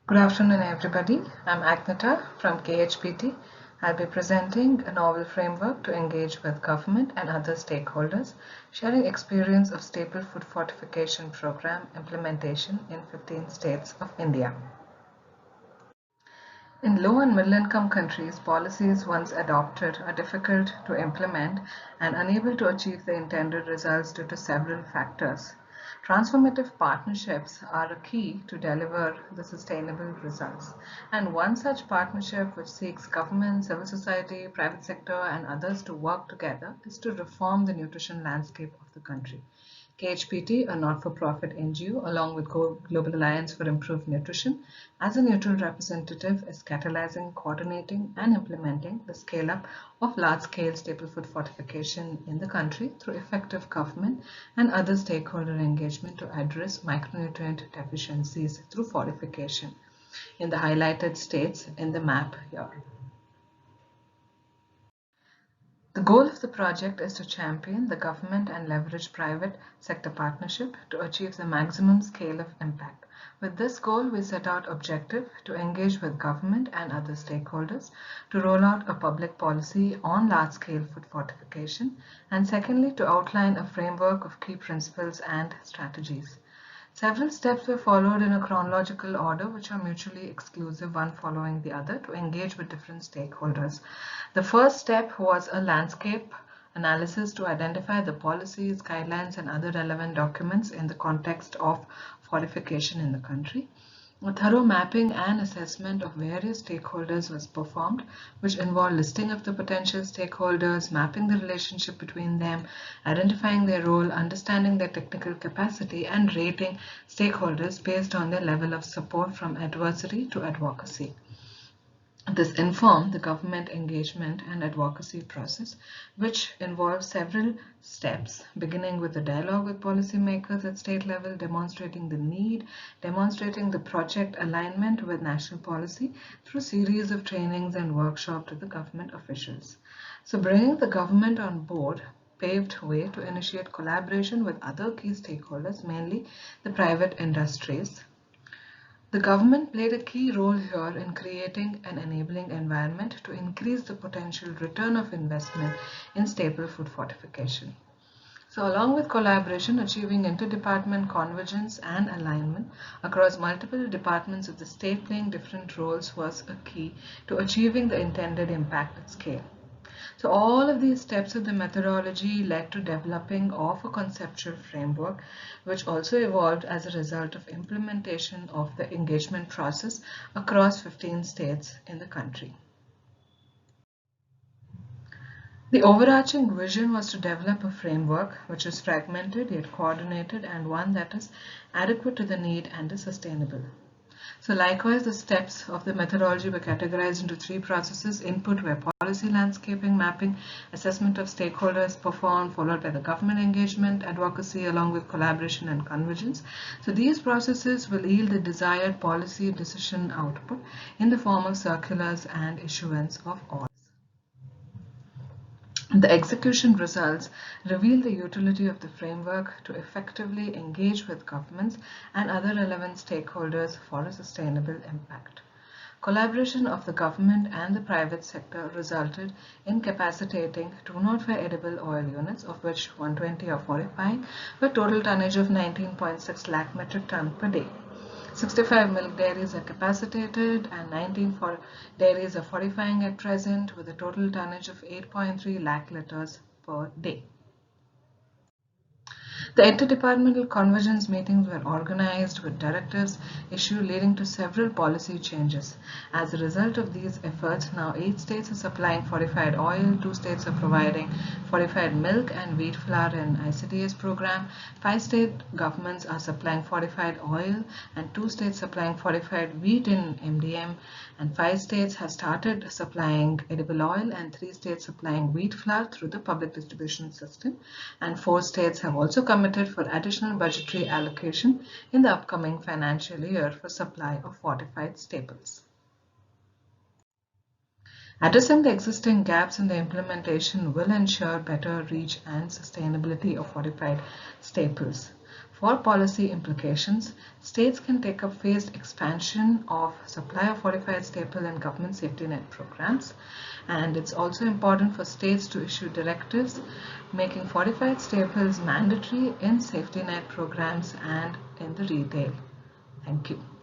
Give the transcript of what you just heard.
Good afternoon, everybody. I'm Agneta from KHPT. I'll be presenting a novel framework to engage with government and other stakeholders, sharing experience of staple food fortification program implementation in 15 states of India. In low and middle income countries, policies once adopted are difficult to implement and unable to achieve the intended results due to several factors. Transformative partnerships are a key to deliver the sustainable results. And one such partnership which seeks government, civil society, private sector and others to work together is to reform the nutrition landscape of the country. KHPT, a not-for-profit NGO, along with Global Alliance for Improved Nutrition, as a neutral representative, is catalyzing, coordinating, and implementing the scale-up of large-scale staple food fortification in the country through effective government and other stakeholder engagement to address micronutrient deficiencies through fortification in the highlighted states in the map here. The goal of the project is to champion the government and leverage private sector partnership to achieve the maximum scale of impact. With this goal, we set out objective to engage with government and other stakeholders to roll out a public policy on large-scale food fortification, and secondly, to outline a framework of key principles and strategies. Several steps were followed in a chronological order, which are mutually exclusive, one following the other, to engage with different stakeholders. The first step was a landscape analysis to identify the policies, guidelines, and other relevant documents in the context of fortification in the country. A thorough mapping and assessment of various stakeholders was performed, which involved listing of the potential stakeholders, mapping the relationship between them, identifying their role, understanding their technical capacity, and rating stakeholders based on their level of support from advisory to advocacy. This informed the government engagement and advocacy process, which involves several steps, beginning with a dialogue with policymakers at state level, demonstrating the need, demonstrating the project alignment with national policy through series of trainings and workshops to the government officials. So bringing the government on board paved way to initiate collaboration with other key stakeholders, mainly the private industries. The government played a key role here in creating an enabling environment to increase the potential return of investment in staple food fortification. So along with collaboration, achieving interdepartment convergence and alignment across multiple departments of the state playing different roles was a key to achieving the intended impact at scale. So all of these steps of the methodology led to developing of a conceptual framework, which also evolved as a result of implementation of the engagement process across 15 states in the country. The overarching vision was to develop a framework which is fragmented yet coordinated and one that is adequate to the need and is sustainable. So likewise, the steps of the methodology were categorized into three processes: input, where policy landscaping, mapping, assessment of stakeholders performed, followed by the government engagement, advocacy, along with collaboration and convergence. So these processes will yield the desired policy decision output in the form of circulars and issuance of orders. The execution results reveal the utility of the framework to effectively engage with governments and other relevant stakeholders for a sustainable impact. Collaboration of the government and the private sector resulted in capacitating 205 edible oil units, of which 120 are fortifying, with total tonnage of 19.6 lakh metric ton per day. 65 milk dairies are capacitated and 19 dairies are fortifying at present, with a total tonnage of 8.3 lakh liters per day. The interdepartmental convergence meetings were organized with directives issued leading to several policy changes. As a result of these efforts, now 8 states are supplying fortified oil, 2 states are providing fortified milk and wheat flour in ICDS program, 5 state governments are supplying fortified oil and 2 states supplying fortified wheat in MDM, and 5 states have started supplying edible oil and 3 states supplying wheat flour through the public distribution system, and 4 states have also committed for additional budgetary allocation in the upcoming financial year for supply of fortified staples. Addressing the existing gaps in the implementation will ensure better reach and sustainability of fortified staples. For policy implications, states can take up phased expansion of supply of fortified staple in government safety net programs, and it's also important for states to issue directives making fortified staples mandatory in safety net programs and in the retail. Thank you.